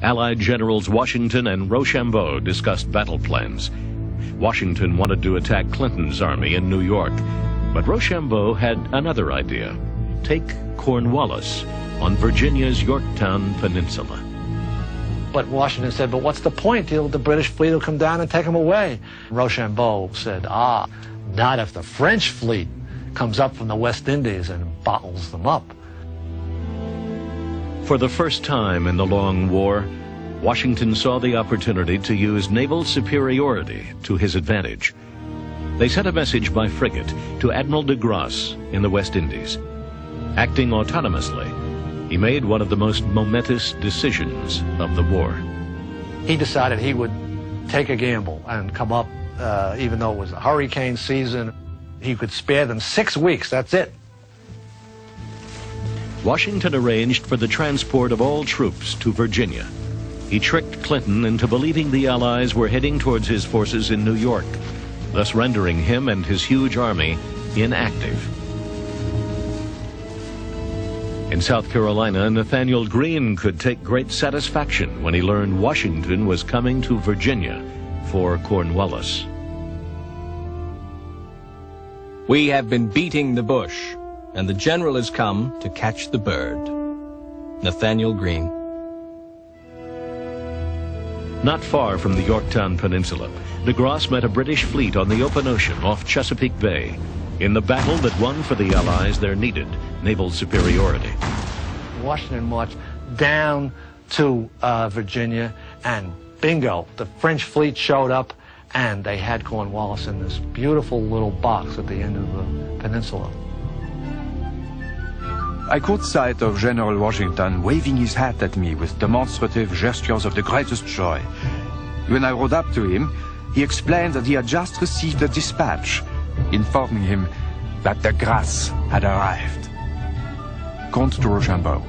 Allied generals Washington and Rochambeau discussed battle plans. Washington wanted to attack Clinton's army in New York, but Rochambeau had another idea: take Cornwallis on Virginia's Yorktown Peninsula. But Washington said, but what's the point? The British fleet will come down and take them away. Rochambeau said, not if the French fleet comes up from the West Indies and bottles them up. For the first time in the long war, Washington saw the opportunity to use naval superiority to his advantage. They sent a message by frigate to Admiral de Grasse in the West Indies. Acting autonomously, he made one of the most momentous decisions of the war. He decided he would take a gamble and come up, even though it was a hurricane season. He could spare them 6 weeks, that's it. Washington arranged for the transport of all troops to Virginia. He tricked Clinton into believing the Allies were heading towards his forces in New York, thus rendering him and his huge army inactive. In South Carolina, Nathaniel Greene could take great satisfaction when he learned Washington was coming to Virginia for Cornwallis. We have been beating the bush, and the general has come to catch the bird. Nathaniel Greene. Not far from the Yorktown Peninsula, de Grasse met a British fleet on the open ocean off Chesapeake Bay, in the battle that won for the Allies their needed naval superiority. Washington marched down to Virginia, and bingo, the French fleet showed up, and they had Cornwallis in this beautiful little box at the end of the peninsula. I caught sight of General Washington waving his hat at me with demonstrative gestures of the greatest joy. When I rode up to him, he explained that he had just received a dispatch informing him that de Grasse had arrived. Comte de Rochambeau.